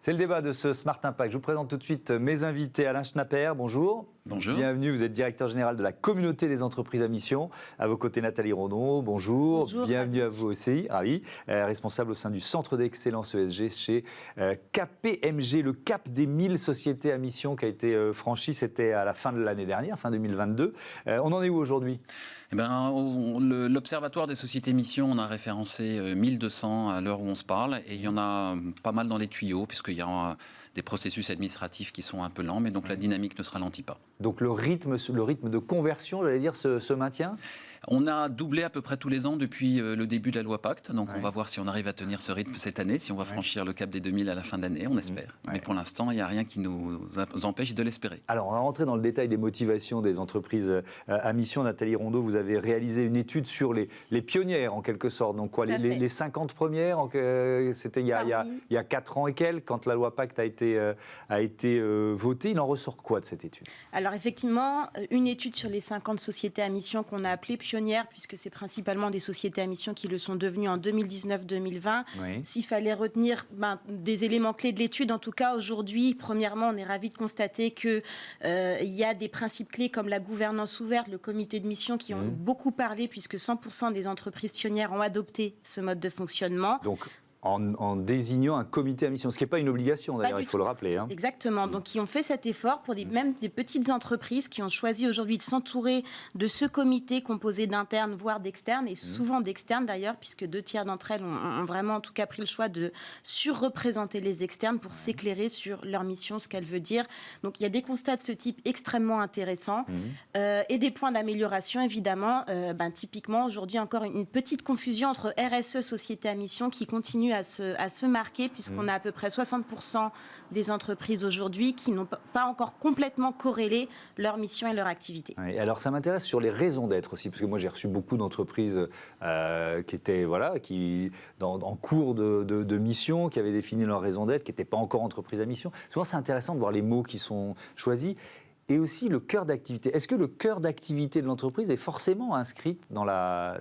C'est le débat de ce Smart Impact. Je vous présente tout de suite mes invités. Alain Schnapper, bonjour. Bonjour. Bienvenue, vous êtes directeur général de la communauté des entreprises à mission. À vos côtés, Nathalie Rondeau, bonjour. Bonjour. Bienvenue à vous aussi, ravi. Responsable au sein du Centre d'excellence ESG chez KPMG, le cap des 1000 sociétés à mission qui a été franchi, c'était à la fin de l'année dernière, fin 2022. On en est où aujourd'hui ? L'Observatoire des sociétés mission, on a référencé 1200 à l'heure où on se parle, et il y en a pas mal dans les tuyaux, puisqu'il y a des processus administratifs qui sont un peu lents, mais donc la dynamique ne se ralentit pas. Donc le rythme de conversion, j'allais dire, se maintient ? On a doublé à peu près tous les ans depuis le début de la loi Pacte, donc on va voir si on arrive à tenir ce rythme cette année, si on va franchir le cap des 2000 à la fin de l'année, on espère. Mais pour l'instant, il n'y a rien qui nous empêche de l'espérer. Alors, on va rentrer dans le détail des motivations des entreprises à mission. Nathalie Rondeau, vous avez réalisé une étude sur les pionnières, en quelque sorte. Donc quoi, les 50 premières, c'était il y a 4 ans et quelques, quand la loi Pacte a été votée. Il en ressort quoi de cette étude ? Alors effectivement, une étude sur les 50 sociétés à mission qu'on a appelées pionnières, puisque c'est principalement des sociétés à mission qui le sont devenues en 2019-2020. S'il fallait retenir des éléments clés de l'étude, en tout cas aujourd'hui, premièrement, on est ravis de constater qu'il y a des principes clés comme la gouvernance ouverte, le comité de mission qui ont beaucoup parlé, puisque 100% des entreprises pionnières ont adopté ce mode de fonctionnement. Donc, en désignant un comité à mission, ce qui n'est pas une obligation d'ailleurs, il faut le rappeler. Exactement, donc qui ont fait cet effort pour même des petites entreprises qui ont choisi aujourd'hui de s'entourer de ce comité composé d'internes, voire d'externes, et souvent d'externes d'ailleurs, puisque 2/3 d'entre elles ont vraiment en tout cas pris le choix de surreprésenter les externes pour s'éclairer sur leur mission, ce qu'elle veut dire. Donc il y a des constats de ce type extrêmement intéressants et des points d'amélioration évidemment. Typiquement aujourd'hui encore une petite confusion entre RSE, société à mission, qui continue à se marquer, puisqu'on a à peu près 60% des entreprises aujourd'hui qui n'ont pas encore complètement corrélé leur mission et leur activité. Oui, alors ça m'intéresse sur les raisons d'être aussi, parce que moi j'ai reçu beaucoup d'entreprises qui étaient en cours de mission, qui avaient défini leur raison d'être, qui n'étaient pas encore entreprises à mission. Souvent c'est intéressant de voir les mots qui sont choisis. Et aussi le cœur d'activité. Est-ce que le cœur d'activité de l'entreprise est forcément inscrit dans la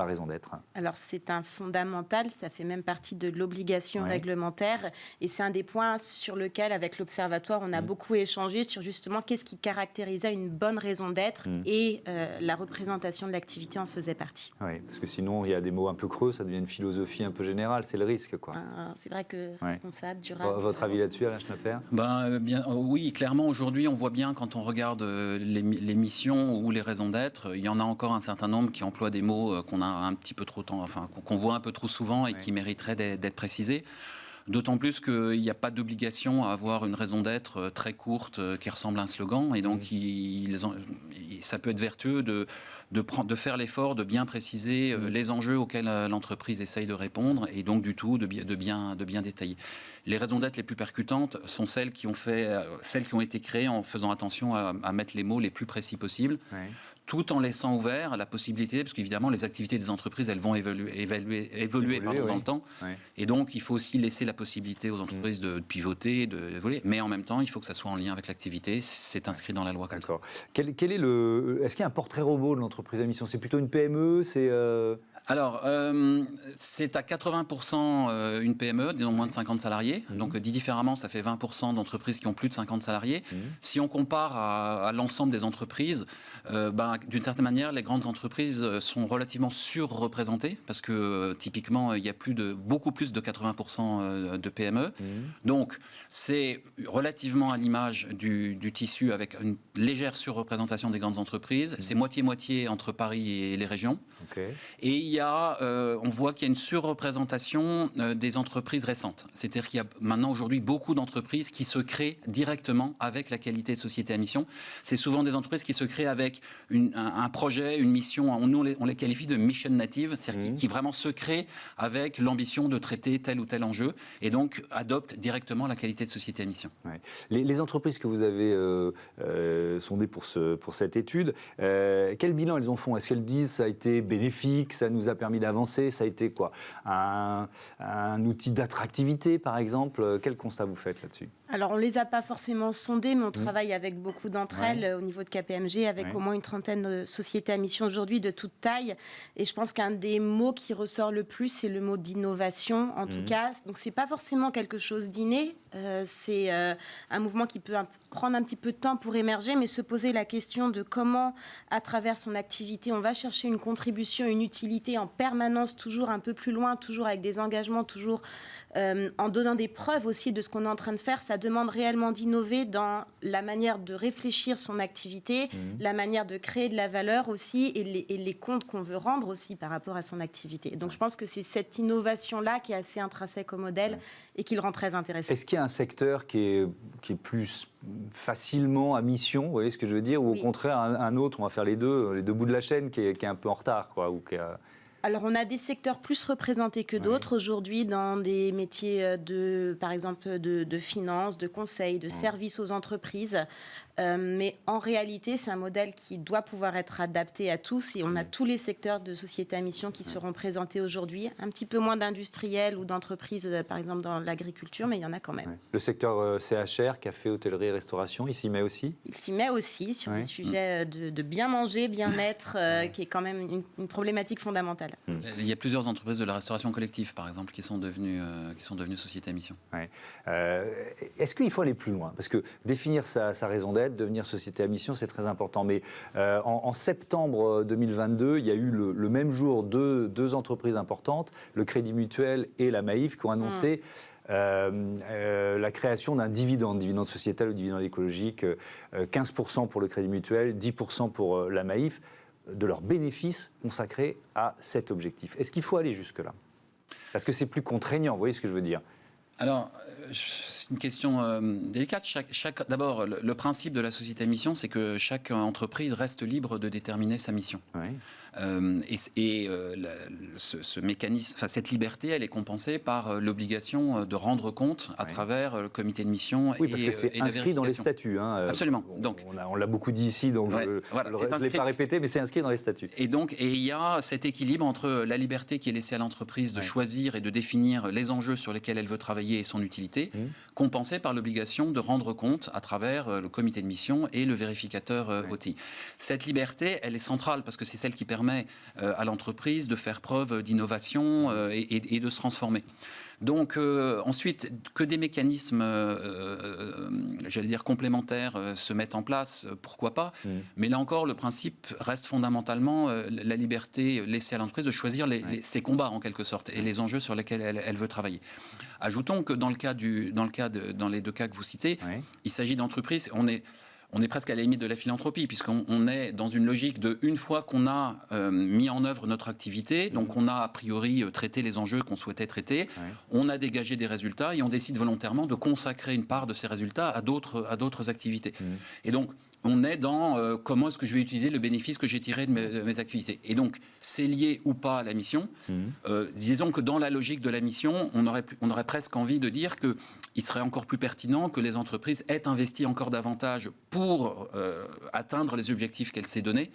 raison d'être ? Alors c'est un fondamental, ça fait même partie de l'obligation réglementaire, et c'est un des points sur lequel, avec l'Observatoire, on a beaucoup échangé sur justement qu'est-ce qui caractérisait une bonne raison d'être, et la représentation de l'activité en faisait partie. Oui, parce que sinon il y a des mots un peu creux, ça devient une philosophie un peu générale, c'est le risque, quoi. C'est vrai que responsable, durable... Votre avis là-dessus, Alain Schnapper ? Oui, clairement, aujourd'hui, on voit bien quand on regarde les missions ou les raisons d'être, il y en a encore un certain nombre qui emploient des mots qu'on a un petit peu trop qu'on voit un peu trop souvent et qui mériteraient d'être précisés. D'autant plus qu'il n'y a pas d'obligation à avoir une raison d'être très courte qui ressemble à un slogan, et donc ça peut être vertueux de faire l'effort de bien préciser les enjeux auxquels l'entreprise essaye de répondre, et donc du tout de bien détailler. Les raisons d'être les plus percutantes sont celles qui ont été créées en faisant attention à mettre les mots les plus précis possibles, tout en laissant ouvert la possibilité, parce qu'évidemment les activités des entreprises, elles vont évoluer dans le temps, et donc il faut aussi laisser la possibilité aux entreprises de pivoter, d'évoluer, mais en même temps il faut que ça soit en lien avec l'activité, c'est inscrit dans la loi comme ça. Est-ce qu'il y a un portrait robot de l'entreprise à mission ? C'est plutôt une PME, Alors, c'est à 80% une PME, disons moins de 50 salariés. Donc, dit différemment, ça fait 20% d'entreprises qui ont plus de 50 salariés. Si on compare à l'ensemble des entreprises, d'une certaine manière, les grandes entreprises sont relativement surreprésentées, parce que typiquement, il y a beaucoup plus de 80% de PME. Donc, c'est relativement à l'image du tissu, avec une légère surreprésentation des grandes entreprises. C'est moitié-moitié entre Paris et les régions. Et on voit qu'il y a une surreprésentation des entreprises récentes. C'est-à-dire qu'il y a maintenant aujourd'hui beaucoup d'entreprises qui se créent directement avec la qualité de société à mission. C'est souvent des entreprises qui se créent avec un projet, une mission. On les qualifie de mission native, c'est-à-dire qui vraiment se créent avec l'ambition de traiter tel ou tel enjeu, et donc adoptent directement la qualité de société à mission. Les entreprises que vous avez sondées pour cette étude, quel bilan elles en font ? Est-ce qu'elles disent ça a été bénéfique, ça nous a permis d'avancer, ça a été quoi ? Un outil d'attractivité par exemple ? Quel constat vous faites là-dessus ? Alors, on ne les a pas forcément sondées, mais on travaille avec beaucoup d'entre elles au niveau de KPMG, avec au moins une trentaine de sociétés à mission aujourd'hui de toute taille. Et je pense qu'un des mots qui ressort le plus, c'est le mot d'innovation, en tout cas. Donc, ce n'est pas forcément quelque chose d'inné. C'est un mouvement qui peut prendre un petit peu de temps pour émerger, mais se poser la question de comment, à travers son activité, on va chercher une contribution, une utilité en permanence, toujours un peu plus loin, toujours avec des engagements, toujours en donnant des preuves aussi de ce qu'on est en train de faire. Ça demande réellement d'innover dans la manière de réfléchir son activité, la manière de créer de la valeur aussi et les comptes qu'on veut rendre aussi par rapport à son activité. Donc je pense que c'est cette innovation-là qui est assez intrinsèque au modèle et qui le rend très intéressant. Est-ce qu'il y a un secteur qui est plus facilement à mission, vous voyez ce que je veux dire, ou au contraire un autre, on va faire les deux bouts de la chaîne qui est un peu en retard, quoi, ou qui a... Alors, on a des secteurs plus représentés que d'autres aujourd'hui dans des métiers par exemple, de finance, de conseil, de services aux entreprises. Mais en réalité, c'est un modèle qui doit pouvoir être adapté à tous. Et on a tous les secteurs de sociétés à mission qui seront présentés aujourd'hui. Un petit peu moins d'industriels ou d'entreprises, par exemple, dans l'agriculture, mais il y en a quand même. Ouais. Le secteur CHR, café, hôtellerie, restauration, il s'y met aussi ? Il s'y met aussi sur des sujets de bien manger, bien-être, qui est quand même une problématique fondamentale. Il y a plusieurs entreprises de la restauration collective, par exemple, qui sont devenues sociétés à mission. Ouais. Est-ce qu'il faut aller plus loin ? Parce que définir sa raison d'être, devenir société à mission, c'est très important. Mais en septembre 2022, il y a eu le même jour deux entreprises importantes, le Crédit Mutuel et la Maïf, qui ont annoncé la création d'un dividende sociétal ou dividende écologique, 15% pour le Crédit Mutuel, 10% pour la Maïf, de leurs bénéfices consacrés à cet objectif. Est-ce qu'il faut aller jusque-là ? Parce que c'est plus contraignant, vous voyez ce que je veux dire ? Alors, c'est une question délicate. D'abord, le principe de la société à mission, c'est que chaque entreprise reste libre de déterminer sa mission. Oui. Ce mécanisme, enfin, cette liberté, elle est compensée par l'obligation de rendre compte à travers le comité de mission. Oui, parce que c'est inscrit dans les statuts. Hein. Absolument. Donc, on l'a beaucoup dit ici, donc je ne l'ai pas répété, mais c'est inscrit dans les statuts. Et il y a cet équilibre entre la liberté qui est laissée à l'entreprise de choisir et de définir les enjeux sur lesquels elle veut travailler et son utilité, compensée par l'obligation de rendre compte à travers le comité de mission et le vérificateur OTI. Cette liberté, elle est centrale parce que c'est celle qui permet à l'entreprise de faire preuve d'innovation et de se transformer. Donc ensuite, que des mécanismes, j'allais dire complémentaires, se mettent en place, pourquoi pas. Mais là encore, le principe reste fondamentalement la liberté laissée à l'entreprise de choisir ses combats en quelque sorte et les enjeux sur lesquels elle veut travailler. Ajoutons que dans les deux cas que vous citez, il s'agit d'entreprises. On est presque à la limite de la philanthropie, puisqu'on est dans une logique de, une fois qu'on a mis en œuvre notre activité, donc on a a priori traité les enjeux qu'on souhaitait traiter, on a dégagé des résultats et on décide volontairement de consacrer une part de ces résultats à d'autres activités. Et donc, on est dans comment est-ce que je vais utiliser le bénéfice que j'ai tiré de mes activités. Et donc, c'est lié ou pas à la mission. Disons que dans la logique de la mission, on aurait presque envie de dire qu'il serait encore plus pertinent que les entreprises aient investi encore davantage pour atteindre les objectifs qu'elles s'est donnés,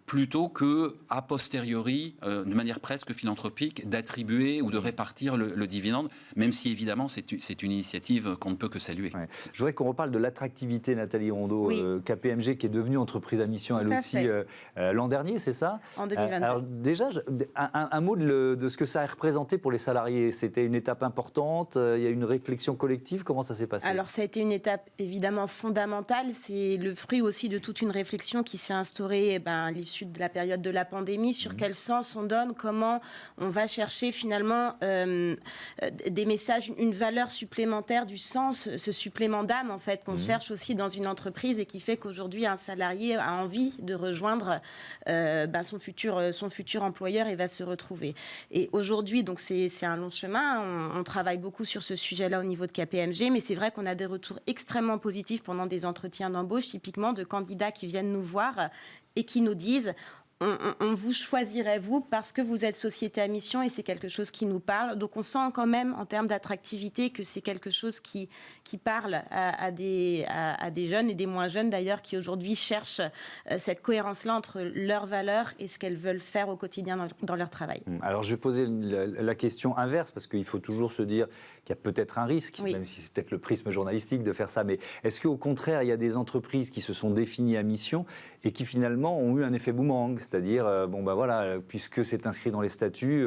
plutôt que, a posteriori, de manière presque philanthropique, d'attribuer ou de répartir le dividende, même si évidemment c'est une initiative qu'on ne peut que saluer. Ouais. Je voudrais qu'on reparle de l'attractivité, Nathalie Rondeau, KPMG qui est devenue entreprise à mission elle aussi l'an dernier, c'est ça ? En 2022. Alors déjà, un mot de ce que ça a représenté pour les salariés. C'était une étape importante, il y a eu une réflexion collective, comment ça s'est passé ? Alors ça a été une étape évidemment fondamentale, c'est le fruit aussi de toute une réflexion qui s'est instaurée à l'issue de la période de la pandémie sur quel sens on donne, comment on va chercher finalement des messages, une valeur supplémentaire du sens, ce supplément d'âme en fait qu'on cherche aussi dans une entreprise et qui fait qu'aujourd'hui un salarié a envie de rejoindre son futur employeur et va se retrouver. Et aujourd'hui, donc c'est un long chemin, on travaille beaucoup sur ce sujet-là au niveau de KPMG, mais c'est vrai qu'on a des retours extrêmement positifs pendant des entretiens d'embauche, typiquement de candidats qui viennent nous voir et qui nous disent on vous choisirait, vous, parce que vous êtes société à mission et c'est quelque chose qui nous parle. Donc, on sent quand même, en termes d'attractivité, que c'est quelque chose qui parle à des jeunes et des moins jeunes, d'ailleurs, qui aujourd'hui cherchent cette cohérence-là entre leurs valeurs et ce qu'elles veulent faire au quotidien dans leur travail. Alors, je vais poser la question inverse, parce qu'il faut toujours se dire qu'il y a peut-être un risque, Oui. même si c'est peut-être le prisme journalistique de faire ça, mais est-ce qu'au contraire, il y a des entreprises qui se sont définies à mission et qui finalement ont eu un effet boomerang, c'est-à-dire, voilà, puisque c'est inscrit dans les statuts,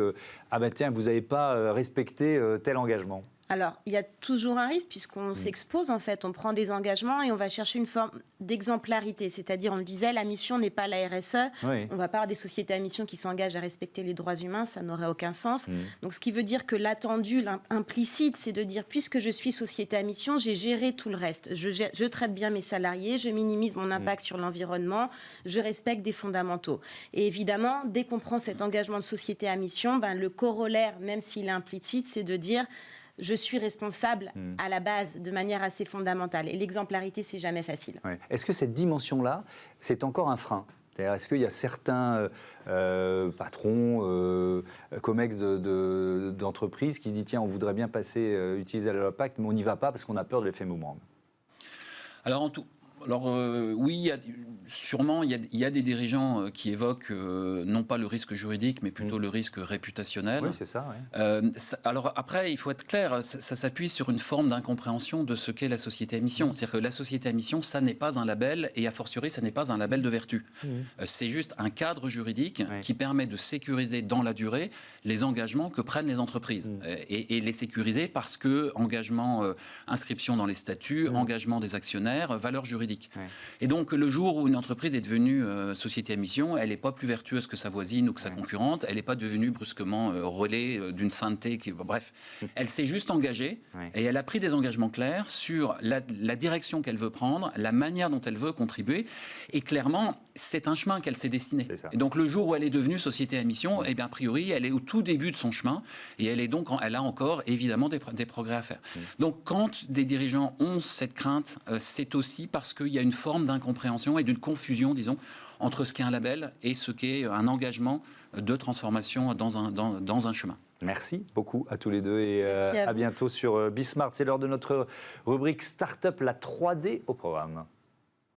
tiens, vous n'avez pas respecté tel engagement. Alors, il y a toujours un risque puisqu'on s'expose, en fait. On prend des engagements et on va chercher une forme d'exemplarité. C'est-à-dire, on le disait, la mission n'est pas la RSE. Oui. On ne va pas avoir des sociétés à mission qui s'engagent à respecter les droits humains. Ça n'aurait aucun sens. Donc, ce qui veut dire que l'attendu, l'implicite, c'est de dire, puisque je suis société à mission, j'ai géré tout le reste. Je traite bien mes salariés, je minimise mon impact sur l'environnement, je respecte des fondamentaux. Et évidemment, dès qu'on prend cet engagement de société à mission, le corollaire, même s'il est implicite, c'est de dire... je suis responsable à la base de manière assez fondamentale. Et l'exemplarité, c'est jamais facile. Ouais. Est-ce que cette dimension-là, c'est encore un frein ? C'est-à-dire, est-ce qu'il y a certains patrons, COMEX d'entreprises qui se disent tiens, on voudrait bien utiliser la loi Pacte, mais on n'y va pas parce qu'on a peur de l'effet boomerang ? Alors oui, sûrement, il y a des dirigeants qui évoquent non pas le risque juridique, mais plutôt le risque réputationnel. Oui, c'est ça. Ouais. Alors après, il faut être clair, ça s'appuie sur une forme d'incompréhension de ce qu'est la société à mission. C'est-à-dire que la société à mission, ça n'est pas un label, et a fortiori, ça n'est pas un label de vertu. C'est juste un cadre juridique qui permet de sécuriser dans la durée les engagements que prennent les entreprises. Et les sécuriser parce que engagement, inscription dans les statuts, engagement des actionnaire, valeur juridique. Et donc, le jour où une entreprise est devenue société à mission, elle n'est pas plus vertueuse que sa voisine ou que sa concurrente, elle n'est pas devenue brusquement relais d'une sainteté. Bref, elle s'est juste engagée et elle a pris des engagements clairs sur la direction qu'elle veut prendre, la manière dont elle veut contribuer. Et clairement, c'est un chemin qu'elle s'est dessiné. Et donc, le jour où elle est devenue société à mission, eh bien, a priori, elle est au tout début de son chemin et elle a encore, évidemment, des progrès à faire. Donc, quand des dirigeants ont cette crainte, c'est aussi parce qu'il y a une forme d'incompréhension et d'une confusion, disons, entre ce qu'est un label et ce qu'est un engagement de transformation dans un chemin. Merci beaucoup à tous les deux et à bientôt sur Bismart. C'est l'heure de notre rubrique Startup, la 3D au programme.